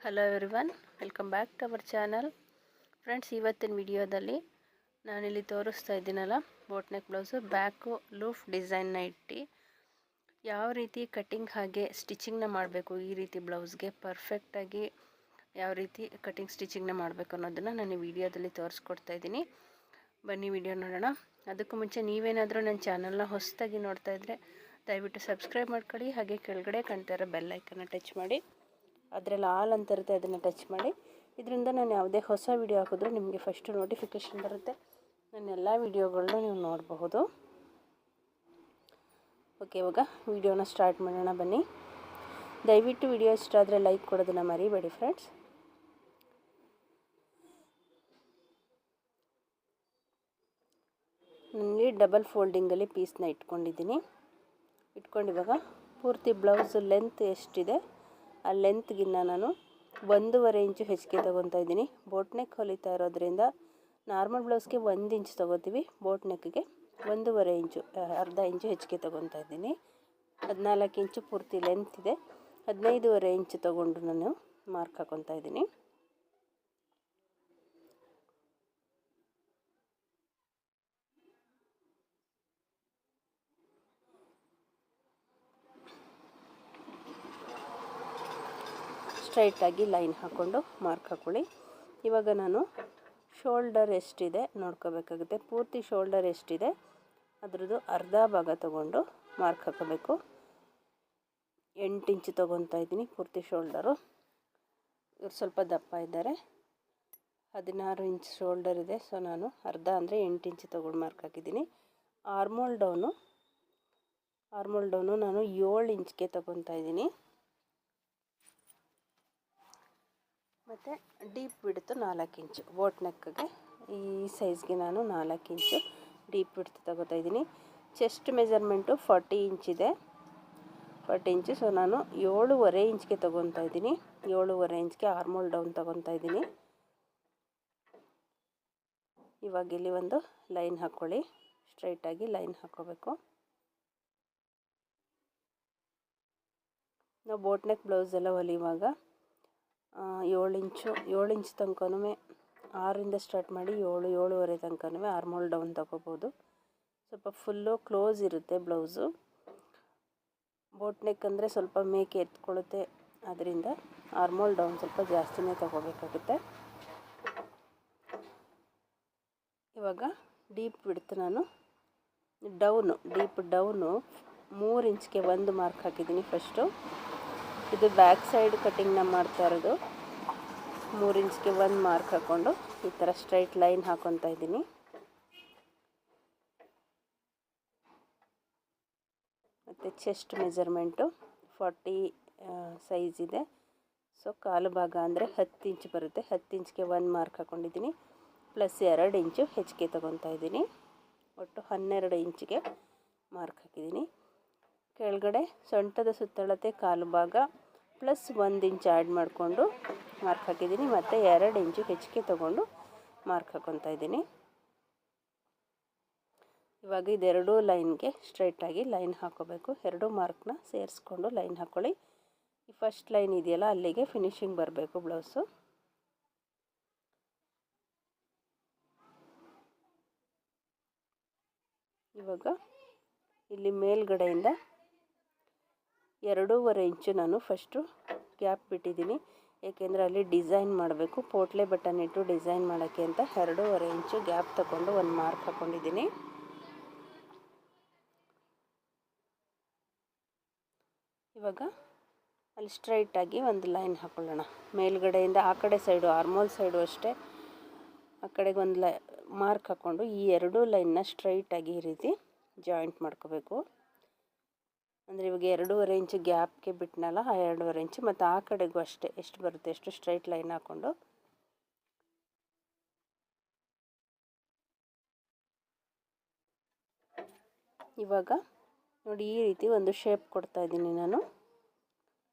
Hello everyone, welcome back to our channel. Friends, ಇವತ್ತಿನ ವಿಡಿಯೋದಲ್ಲಿ ನಾನಿಲ್ಲಿ ತೋರಿಸ್ತಾ ಇದ್ದೀನಲ್ಲ boat neck blouse back loop ಡಿಸೈನ್ನ ಇಟ್ಟು ಯಾವ ರೀತಿ ಕಟ್ಟಿಂಗ್ ಹಾಗೆ ಸ್ಟಿಚಿಂಗ್ನ ಮಾಡಬೇಕು, ಈ ರೀತಿ ಬ್ಲೌಸ್ಗೆ ಪರ್ಫೆಕ್ಟಾಗಿ ಯಾವ ರೀತಿ ಕಟ್ಟಿಂಗ್ ಸ್ಟಿಚಿಂಗ್ನ ಮಾಡಬೇಕು ಅನ್ನೋದನ್ನು ನಾನು ಈ ವಿಡಿಯೋದಲ್ಲಿ ತೋರಿಸ್ಕೊಡ್ತಾ ಇದ್ದೀನಿ. ಬನ್ನಿ ವಿಡಿಯೋ ನೋಡೋಣ. ಅದಕ್ಕೂ ಮುಂಚೆ ನೀವೇನಾದರೂ ನನ್ನ ಚಾನಲ್ನ ಹೊಸದಾಗಿ ನೋಡ್ತಾ ಇದ್ದರೆ ದಯವಿಟ್ಟು ಸಬ್ಸ್ಕ್ರೈಬ್ ಮಾಡ್ಕೊಳ್ಳಿ. ಹಾಗೆ ಕೆಳಗಡೆ ಕಾಣ್ತಾ ಇರೋ ಬೆಲ್ ಐಕನ್ನ ಟಚ್ ಮಾಡಿ, ಅದರಲ್ಲಿ ಆಲ್ ಅಂತ ಇರುತ್ತೆ, ಅದನ್ನು ಟಚ್ ಮಾಡಿ. ಇದರಿಂದ ನಾನು ಯಾವುದೇ ಹೊಸ ವಿಡಿಯೋ ಹಾಕಿದ್ರೂ ನಿಮಗೆ ಫಸ್ಟು ನೋಟಿಫಿಕೇಷನ್ ಬರುತ್ತೆ. ನನ್ನ ಎಲ್ಲ ವಿಡಿಯೋಗಳನ್ನೂ ನೀವು ನೋಡಬಹುದು. ಓಕೆ, ಇವಾಗ ವಿಡಿಯೋನ ಸ್ಟಾರ್ಟ್ ಮಾಡೋಣ ಬನ್ನಿ. ದಯವಿಟ್ಟು ವಿಡಿಯೋ ಇಷ್ಟ ಆದರೆ ಲೈಕ್ ಕೊಡೋದನ್ನು ಮರಿಬೇಡಿ ಫ್ರೆಂಡ್ಸ್. ನನಗೆ ಡಬಲ್ ಫೋಲ್ಡಿಂಗಲ್ಲಿ ಪೀಸ್ನ ಇಟ್ಕೊಂಡು ಇವಾಗ ಪೂರ್ತಿ ಬ್ಲೌಸ್ ಲೆಂತ್ ಎಷ್ಟಿದೆ ಆ ಲೆಂತ್ಗಿನ್ನ ನಾನು 1.5 ಇಂಚು ಹೆಚ್ಚಿಗೆ ತೊಗೊತಾ ಇದ್ದೀನಿ. ಬೋಟ್ ನೆಕ್ ಹೊಲಿತಾ ಇರೋದ್ರಿಂದ ನಾರ್ಮಲ್ ಬ್ಲೌಸ್ಗೆ 1 ಇಂಚ್ ತೊಗೋತೀವಿ, ಬೋಟ್ ನೆಕ್ಗೆ 1.5 ಇಂಚು, ಅರ್ಧ ಇಂಚು ಹೆಚ್ಚಿಗೆ ತೊಗೊತಾ ಇದ್ದೀನಿ. 14 ಇಂಚು ಪೂರ್ತಿ ಲೆಂತ್ ಇದೆ. 15.5 ಇಂಚು ತೊಗೊಂಡು ನಾನು ಮಾರ್ಕ್ ಹಾಕೊತಾ ಇದ್ದೀನಿ. ಸ್ಟ್ರೈಟಾಗಿ ಲೈನ್ ಹಾಕ್ಕೊಂಡು ಮಾರ್ಕ್ ಹಾಕ್ಕೊಳ್ಳಿ. ಇವಾಗ ನಾನು ಶೋಲ್ಡರ್ ಎಷ್ಟಿದೆ ನೋಡ್ಕೋಬೇಕಾಗುತ್ತೆ. ಪೂರ್ತಿ ಶೋಲ್ಡರ್ ಎಷ್ಟಿದೆ ಅದರದ್ದು ಅರ್ಧ ಭಾಗ ತೊಗೊಂಡು ಮಾರ್ಕ್ ಹಾಕೋಬೇಕು. 8 ಇಂಚು ತೊಗೊತಾ ಇದ್ದೀನಿ ಪೂರ್ತಿ ಶೋಲ್ಡರು. ಇವ್ರು ಸ್ವಲ್ಪ ದಪ್ಪ ಇದ್ದಾರೆ, 16 ಇಂಚ್ ಶೋಲ್ಡರ್ ಇದೆ. ಸೊ ನಾನು ಅರ್ಧ ಅಂದರೆ 8 ಇಂಚು ತೊಗೊಂಡು ಮಾರ್ಕ್ ಹಾಕಿದ್ದೀನಿ. ಆರ್ಮೋಲ್ ಡೌನು ನಾನು 7 ಇಂಚ್ಗೆ ತೊಗೊತಾ ಇದ್ದೀನಿ. ಮತ್ತು ಡೀಪ್ ಬಿಡ್ತು 4 ಇಂಚು. ಬೋಟ್ ನೆಕ್ಗೆ ಈ ಸೈಜ್ಗೆ ನಾನು 4 ಇಂಚು ಡೀಪ್ ಬಿಡ್ತು ತೊಗೋತಾ ಇದ್ದೀನಿ. ಚೆಸ್ಟ್ ಮೆಜರ್ಮೆಂಟು 40 ಇಂಚಿದೆ, 40 ಇಂಚು. ಸೊ ನಾನು 7.5 ಇಂಚ್ಗೆ ತೊಗೊತಾ ಇದ್ದೀನಿ. 7.5 ಇಂಚ್ಗೆ ಆರ್ಮೋಲ್ ಡೌನ್ ತೊಗೊತಾ ಇದ್ದೀನಿ. ಇವಾಗ ಇಲ್ಲಿ ಒಂದು ಲೈನ್ ಹಾಕ್ಕೊಳ್ಳಿ. ಸ್ಟ್ರೈಟಾಗಿ ಲೈನ್ ಹಾಕ್ಕೋಬೇಕು. ನಾವು ಬೋಟ್ ನೆಕ್ ಬ್ಲೌಸ್ ಎಲ್ಲ ಹೊಲಿಯುವಾಗ 7 ಇಂಚ್ ತನಕನೂ 6ರಿಂದ ಸ್ಟಾರ್ಟ್ ಮಾಡಿ 7.5 ತನಕನೂ ಆರ್ಮೋಲ್ ಡೌನ್ ತಗೋಬೋದು. ಸ್ವಲ್ಪ ಫುಲ್ಲು ಕ್ಲೋಸ್ ಇರುತ್ತೆ ಬ್ಲೌಸು. ಬೋಟ್ ನೆಕ್ ಅಂದರೆ ಸ್ವಲ್ಪ ಮೇಕೆ ಎತ್ಕೊಳ್ಳುತ್ತೆ, ಅದರಿಂದ ಆರ್ಮೋಲ್ ಡೌನ್ ಸ್ವಲ್ಪ ಜಾಸ್ತಿನೇ ತಗೋಬೇಕಾಗುತ್ತೆ. ಇವಾಗ ಡೀಪ್ ಬಿಡ್ತು ನಾನು ಡೀಪ್ ಡೌನು 3 ಇಂಚ್ಗೆ ಒಂದು ಮಾರ್ಕ್ ಹಾಕಿದ್ದೀನಿ ಫಸ್ಟು. ಇದು ಬ್ಯಾಕ್ ಸೈಡ್ ಕಟ್ಟಿಂಗ್ನ ಮಾಡ್ತಾ ಇರೋದು. 3 ಇಂಚ್ಗೆ ಒಂದು ಮಾರ್ಕ್ ಹಾಕ್ಕೊಂಡು ಈ ಥರ ಸ್ಟ್ರೈಟ್ ಲೈನ್ ಹಾಕ್ಕೊತಾ ಇದ್ದೀನಿ. ಮತ್ತು ಚೆಸ್ಟ್ ಮೆಜರ್ಮೆಂಟು 40 ಸೈಜ್ ಇದೆ. ಸೊ ಕಾಲು ಭಾಗ ಅಂದರೆ 10 ಇಂಚ್ ಬರುತ್ತೆ. 10 ಇಂಚ್ಗೆ ಒಂದು ಮಾರ್ಕ್ ಹಾಕ್ಕೊಂಡಿದ್ದೀನಿ, ಪ್ಲಸ್ 2 ಇಂಚು ಹೆಚ್ಚಿಗೆ ತೊಗೊತಾ ಇದ್ದೀನಿ. ಒಟ್ಟು 12 ಇಂಚಿಗೆ ಮಾರ್ಕ್ ಹಾಕಿದ್ದೀನಿ. ಕೆಳಗಡೆ ಸೊಂಟದ ಸುತ್ತಳತೆ ಕಾಲು ಭಾಗ ಪ್ಲಸ್ 1 ಇಂಚ್ ಆ್ಯಡ್ ಮಾಡಿಕೊಂಡು ಮಾರ್ಕ್ ಹಾಕಿದ್ದೀನಿ. ಮತ್ತು 2 ಇಂಚು ಹೆಚ್ಚಿಗೆ ತೊಗೊಂಡು ಮಾರ್ಕ್ ಹಾಕ್ಕೊತಾ ಇದ್ದೀನಿ. ಇವಾಗ ಇದೆರಡೂ ಲೈನ್ಗೆ ಸ್ಟ್ರೈಟಾಗಿ ಲೈನ್ ಹಾಕ್ಕೋಬೇಕು. ಎರಡೂ ಮಾರ್ಕ್ನ ಸೇರಿಸ್ಕೊಂಡು ಲೈನ್ ಹಾಕ್ಕೊಳ್ಳಿ. ಈ ಫಸ್ಟ್ ಲೈನ್ ಇದೆಯಲ್ಲ ಅಲ್ಲಿಗೆ ಫಿನಿಶಿಂಗ್ ಬರಬೇಕು ಬ್ಲೌಸು. ಇವಾಗ ಇಲ್ಲಿ ಮೇಲ್ಗಡೆಯಿಂದ 2.5 ಇಂಚು ನಾನು ಫಸ್ಟು ಗ್ಯಾಪ್ ಬಿಟ್ಟಿದ್ದೀನಿ. ಏಕೆಂದರೆ ಅಲ್ಲಿ ಡಿಸೈನ್ ಮಾಡಬೇಕು, ಪೋಟ್ಲೆ ಬಟನ್ ಇಟ್ಟು ಡಿಸೈನ್ ಮಾಡೋಕ್ಕೆ ಅಂತ 2.5 ಇಂಚು ಗ್ಯಾಪ್ ತಗೊಂಡು ಒಂದು ಮಾರ್ಕ್ ಹಾಕ್ಕೊಂಡಿದ್ದೀನಿ. ಇವಾಗ ಅಲ್ಲಿ ಸ್ಟ್ರೈಟಾಗಿ ಒಂದು ಲೈನ್ ಹಾಕ್ಕೊಳ್ಳೋಣ. ಮೇಲ್ಗಡೆಯಿಂದ ಆ ಕಡೆ ಸೈಡು ಆರ್ಮೋಲ್ ಸೈಡು ಅಷ್ಟೇ ಆ ಕಡೆಗೆ ಒಂದು ಮಾರ್ಕ್ ಹಾಕ್ಕೊಂಡು ಈ ಎರಡೂ ಲೈನ್ನ ಸ್ಟ್ರೈಟಾಗಿ ಈ ರೀತಿ ಜಾಯಿಂಟ್ ಮಾಡ್ಕೋಬೇಕು. ಅಂದರೆ ಇವಾಗ 2.5 ಇಂಚು ಗ್ಯಾಪ್ಗೆ ಬಿಟ್ಟನಲ್ಲ, ಆ 2.5 ಇಂಚು ಮತ್ತು ಆ ಕಡೆಗೂ ಅಷ್ಟೇ ಎಷ್ಟು ಬರುತ್ತೆ ಎಷ್ಟು ಸ್ಟ್ರೈಟ್ ಲೈನ್ ಹಾಕ್ಕೊಂಡು ಇವಾಗ ನೋಡಿ ಈ ರೀತಿ ಒಂದು ಶೇಪ್ ಕೊಡ್ತಾ ಇದ್ದೀನಿ ನಾನು.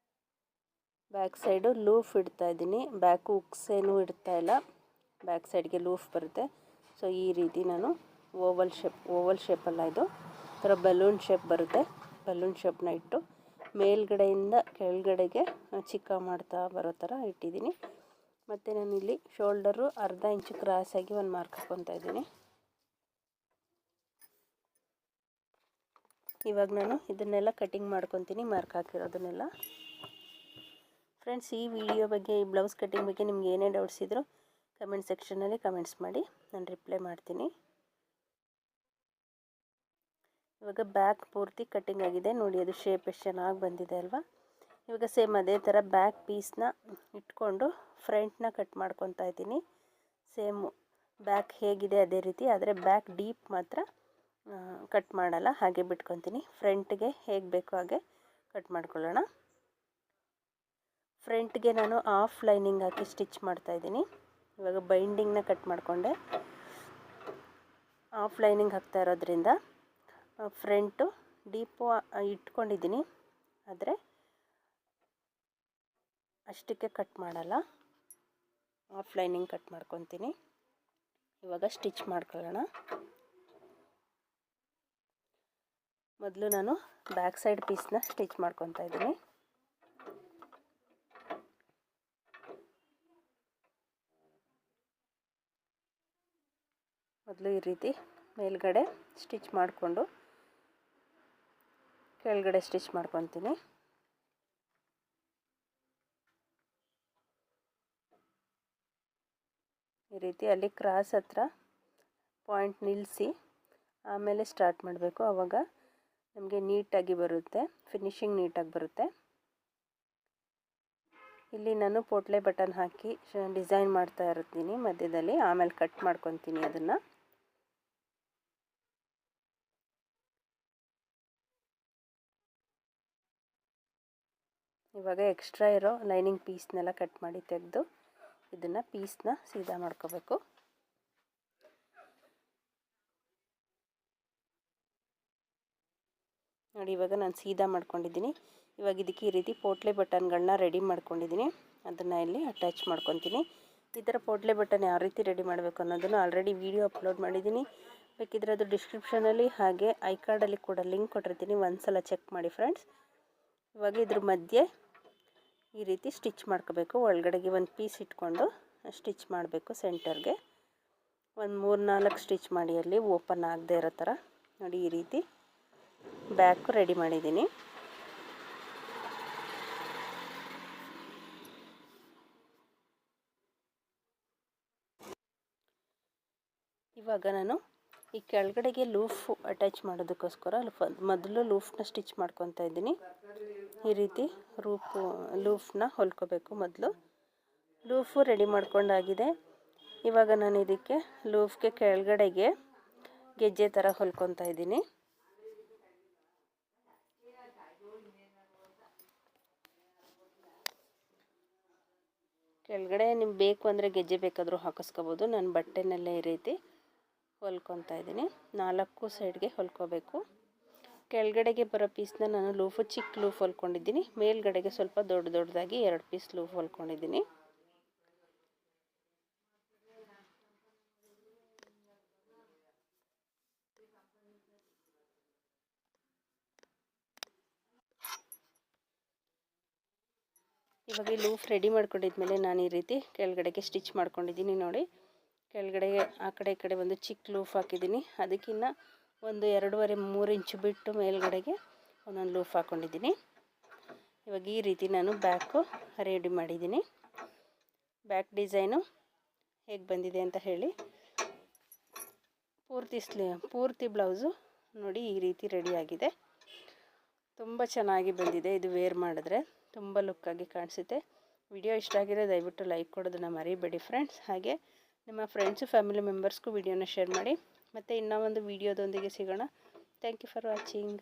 ಬ್ಯಾಕ್ ಸೈಡು ಲೂಫ್ ಇಡ್ತಾ ಇದ್ದೀನಿ, ಬ್ಯಾಕು ಉಕ್ಸ್ ಏನೂ ಇಡ್ತಾ ಇಲ್ಲ, ಬ್ಯಾಕ್ ಸೈಡ್ಗೆ ಲೂಫ್ ಬರುತ್ತೆ. ಸೊ ಈ ರೀತಿ ನಾನು ಓವಲ್ ಶೇಪಲ್ಲ, ಇದು ಥರ ಬಲೂನ್ ಶೇಪ್ ಬರುತ್ತೆ. ಬಲೂನ್ ಶೇಪ್ನ ಇಟ್ಟು ಮೇಲ್ಗಡೆಯಿಂದ ಕೆಳಗಡೆಗೆ ಚಿಕ್ಕ ಮಾಡ್ತಾ ಬರೋ ಥರ ಇಟ್ಟಿದ್ದೀನಿ. ಮತ್ತು ನಾನಿಲ್ಲಿ ಶೋಲ್ಡರು ಅರ್ಧ ಇಂಚು ಕ್ರಾಸಾಗಿ ಒಂದು ಮಾರ್ಕ್ ಹಾಕ್ಕೊತಾ ಇದ್ದೀನಿ. ಇವಾಗ ನಾನು ಇದನ್ನೆಲ್ಲ ಕಟಿಂಗ್ ಮಾಡ್ಕೊತೀನಿ, ಮಾರ್ಕ್ ಹಾಕಿರೋದನ್ನೆಲ್ಲ. ಫ್ರೆಂಡ್ಸ್, ಈ ವಿಡಿಯೋ ಬಗ್ಗೆ, ಈ ಬ್ಲೌಸ್ ಕಟಿಂಗ್ ಬಗ್ಗೆ ನಿಮ್ಗೆ ಏನೇ ಡೌಟ್ಸ್ ಇದ್ದರೂ ಕಮೆಂಟ್ ಸೆಕ್ಷನಲ್ಲಿ ಕಮೆಂಟ್ಸ್ ಮಾಡಿ, ನಾನು ರಿಪ್ಲೈ ಮಾಡ್ತೀನಿ. ಇವಾಗ ಬ್ಯಾಕ್ ಪೂರ್ತಿ ಕಟ್ಟಿಂಗ್ ಆಗಿದೆ ನೋಡಿ, ಅದು ಶೇಪ್ ಎಷ್ಟು ಚೆನ್ನಾಗಿ ಬಂದಿದೆ ಅಲ್ವಾ. ಇವಾಗ ಸೇಮ್ ಅದೇ ಥರ ಬ್ಯಾಕ್ ಪೀಸ್ನ ಇಟ್ಕೊಂಡು ಫ್ರಂಟ್ನ ಕಟ್ ಮಾಡ್ಕೊತಾ ಇದ್ದೀನಿ. ಸೇಮ್ ಬ್ಯಾಕ್ ಹೇಗಿದೆ ಅದೇ ರೀತಿ, ಆದರೆ ಬ್ಯಾಕ್ ಡೀಪ್ ಮಾತ್ರ ಕಟ್ ಮಾಡಲ್ಲ, ಹಾಗೆ ಬಿಟ್ಕೊತೀನಿ. ಫ್ರಂಟ್ಗೆ ಹೇಗೆ ಬೇಕೋ ಹಾಗೆ ಕಟ್ ಮಾಡ್ಕೊಳ್ಳೋಣ. ಫ್ರಂಟ್ಗೆ ನಾನು ಹಾಫ್ ಲೈನಿಂಗ್ ಹಾಕಿ ಸ್ಟಿಚ್ ಮಾಡ್ತಾಯಿದ್ದೀನಿ. ಇವಾಗ ಬೈಂಡಿಂಗ್ನ ಕಟ್ ಮಾಡಿಕೊಂಡೆ. ಹಾಫ್ ಲೈನಿಂಗ್ ಹಾಕ್ತಾ ಇರೋದ್ರಿಂದ ಫ್ರಂಟು ಡೀಪು ಇಟ್ಕೊಂಡಿದ್ದೀನಿ, ಆದರೆ ಅಷ್ಟಕ್ಕೆ ಕಟ್ ಮಾಡಲ್ಲ, ಹಾಫ್ ಲೈನಿಂಗ್ ಕಟ್ ಮಾಡ್ಕೊತೀನಿ. ಇವಾಗ ಸ್ಟಿಚ್ ಮಾಡ್ಕೊಳ್ಳೋಣ. ಮೊದಲು ನಾನು ಬ್ಯಾಕ್ ಸೈಡ್ ಪೀಸ್ನ ಸ್ಟಿಚ್ ಮಾಡ್ಕೊತಾ ಇದ್ದೀನಿ. ಮೊದಲು ಈ ರೀತಿ ಮೇಲ್ಗಡೆ ಸ್ಟಿಚ್ ಮಾಡಿಕೊಂಡು ಕೆಳಗಡೆ ಸ್ಟಿಚ್ ಮಾಡ್ಕೊತೀನಿ. ಈ ರೀತಿ ಅಲ್ಲಿ ಕ್ರಾಸ್ ಹತ್ರ ಪಾಯಿಂಟ್ ನಿಲ್ಲಿಸಿ ಆಮೇಲೆ ಸ್ಟಾರ್ಟ್ ಮಾಡಬೇಕು. ಆವಾಗ ನಮಗೆ ನೀಟಾಗಿ ಬರುತ್ತೆ, ಫಿನಿಶಿಂಗ್ ನೀಟಾಗಿ ಬರುತ್ತೆ. ಇಲ್ಲಿ ನಾನು ಪೋಟ್ಲೆ ಬಟನ್ ಹಾಕಿ ಡಿಸೈನ್ ಮಾಡ್ತಾ ಇರ್ತೀನಿ ಮಧ್ಯದಲ್ಲಿ, ಆಮೇಲೆ ಕಟ್ ಮಾಡ್ಕೊತೀನಿ ಅದನ್ನು. ಇವಾಗ ಎಕ್ಸ್ಟ್ರಾ ಇರೋ ಲೈನಿಂಗ್ ಪೀಸ್ನೆಲ್ಲ ಕಟ್ ಮಾಡಿ ತೆಗೆದು ಇದನ್ನು ಪೀಸ್ನ ಸೀದಾ ಮಾಡ್ಕೋಬೇಕು. ನೋಡಿ, ಇವಾಗ ನಾನು ಸೀದಾ ಮಾಡ್ಕೊಂಡಿದ್ದೀನಿ. ಇವಾಗ ಇದಕ್ಕೆ ಈ ರೀತಿ ಪೋಟ್ಲೆ ಬಟನ್ಗಳನ್ನ ರೆಡಿ ಮಾಡ್ಕೊಂಡಿದ್ದೀನಿ, ಅದನ್ನು ಇಲ್ಲಿ ಅಟ್ಯಾಚ್ ಮಾಡ್ಕೊತೀನಿ. ಈ ಥರ ಪೋಟ್ಲೆ ಬಟನ್ ಯಾವ ರೀತಿ ರೆಡಿ ಮಾಡಬೇಕು ಅನ್ನೋದನ್ನು ಆಲ್ರೆಡಿ ವಿಡಿಯೋ ಅಪ್ಲೋಡ್ ಮಾಡಿದ್ದೀನಿ. ಬೇಕಿದ್ರೆ ಅದು ಡಿಸ್ಕ್ರಿಪ್ಷನಲ್ಲಿ ಹಾಗೆ ಐ ಕಾರ್ಡಲ್ಲಿ ಕೂಡ ಲಿಂಕ್ ಕೊಟ್ಟಿರ್ತೀನಿ, ಒಂದು ಸಲ ಚೆಕ್ ಮಾಡಿ ಫ್ರೆಂಡ್ಸ್. ಇವಾಗ ಇದ್ರ ಮಧ್ಯೆ ಈ ರೀತಿ ಸ್ಟಿಚ್ ಮಾಡ್ಕೋಬೇಕು. ಒಳಗಡೆಗೆ ಒಂದು ಪೀಸ್ ಇಟ್ಕೊಂಡು ಸ್ಟಿಚ್ ಮಾಡಬೇಕು. ಸೆಂಟರ್ಗೆ ಒಂದು 3-4 ಸ್ಟಿಚ್ ಮಾಡಿ ಅಲ್ಲಿ ಓಪನ್ ಆಗದೆ ಇರೋ ಥರ ನೋಡಿ. ಈ ರೀತಿ ಬ್ಯಾಕು ರೆಡಿ ಮಾಡಿದ್ದೀನಿ. ಇವಾಗ ನಾನು ಈ ಕೆಳಗಡೆಗೆ ಲೂಫ್ ಅಟ್ಯಾಚ್ ಮಾಡೋದಕ್ಕೋಸ್ಕರ ಮೊದಲು ಲೂಫ್ನ ಸ್ಟಿಚ್ ಮಾಡ್ಕೊತಾ ಇದ್ದೀನಿ. ಈ ರೀತಿ ಲೂಫ್ನ ಹೊಲ್ಕೋಬೇಕು. ಮೊದಲು ಲೂಫು ರೆಡಿ ಮಾಡ್ಕೊಂಡಾಗಿದೆ. ಇವಾಗ ನಾನು ಇದಕ್ಕೆ ಲೂಫ್ಗೆ ಕೆಳಗಡೆಗೆ ಗೆಜ್ಜೆ ಥರ ಹೊಲ್ಕೊತಾ ಇದ್ದೀನಿ. ಕೆಳಗಡೆ ನಿಮ್ಗೆ ಬೇಕು ಅಂದರೆ ಗೆಜ್ಜೆ ಬೇಕಾದರೂ ಹಾಕಿಸ್ಕೋಬೋದು. ನಾನು ಬಟ್ಟೆನಲ್ಲೇ ಈ ರೀತಿ ಹೊಲ್ಕೊತಾ ಇದ್ದೀನಿ. 4 ಸೈಡ್ಗೆ ಹೊಲ್ಕೋಬೇಕು. ಕೆಳಗಡೆಗೆ ಬರೋ ಪೀಸ್ನ ನಾನು ಲೂಫು ಚಿಕ್ಕ ಲೂಫ್ ಹೊಲ್ಕೊಂಡಿದ್ದೀನಿ. ಮೇಲ್ಗಡೆಗೆ ಸ್ವಲ್ಪ ದೊಡ್ಡದಾಗಿ 2 ಪೀಸ್ ಲೂಫ್ ಹೊಲ್ಕೊಂಡಿದ್ದೀನಿ. ಇವಾಗ ಈ ಲೂಫ್ ರೆಡಿ ಮಾಡ್ಕೊಂಡಿದ್ಮೇಲೆ ನಾನು ಈ ರೀತಿ ಕೆಳಗಡೆಗೆ ಸ್ಟಿಚ್ ಮಾಡ್ಕೊಂಡಿದ್ದೀನಿ ನೋಡಿ. ಕೆಳಗಡೆಗೆ ಆ ಕಡೆ ಈ ಕಡೆ ಒಂದು ಚಿಕ್ಕ ಲೂಫ್ ಹಾಕಿದ್ದೀನಿ. ಅದಕ್ಕಿಂತ ಒಂದು 2.5-3 ಇಂಚು ಬಿಟ್ಟು ಮೇಲ್ಗಡೆಗೆ ಒಂದೊಂದು ಲೂಫ್ ಹಾಕ್ಕೊಂಡಿದ್ದೀನಿ. ಇವಾಗ ಈ ರೀತಿ ನಾನು ಬ್ಯಾಕು ರೆಡಿ ಮಾಡಿದ್ದೀನಿ. ಬ್ಯಾಕ್ ಡಿಸೈನು ಹೇಗೆ ಬಂದಿದೆ ಅಂತ ಹೇಳಿ. ಪೂರ್ತಿ ಬ್ಲೌಸು ನೋಡಿ ಈ ರೀತಿ ರೆಡಿಯಾಗಿದೆ. ತುಂಬ ಚೆನ್ನಾಗಿ ಬಂದಿದೆ. ಇದು ವೇರ್ ಮಾಡಿದ್ರೆ ತುಂಬ ಲುಕ್ಕಾಗಿ ಕಾಣಿಸುತ್ತೆ. ವಿಡಿಯೋ ಇಷ್ಟ ಆಗಿದ್ರೆ ದಯವಿಟ್ಟು ಲೈಕ್ ಕೊಡೋದನ್ನು ಮರಿಬೇಡಿ ಫ್ರೆಂಡ್ಸ್. ಹಾಗೆ ನಿಮ್ಮ ಫ್ರೆಂಡ್ಸು ಫ್ಯಾಮಿಲಿ ಮೆಂಬರ್ಸ್ಗೂ ವಿಡಿಯೋನ ಶೇರ್ ಮಾಡಿ. ಮತ್ತು ಇನ್ನೂ ಒಂದು ವಿಡಿಯೋದೊಂದಿಗೆ ಸಿಗೋಣ. Thank you for watching.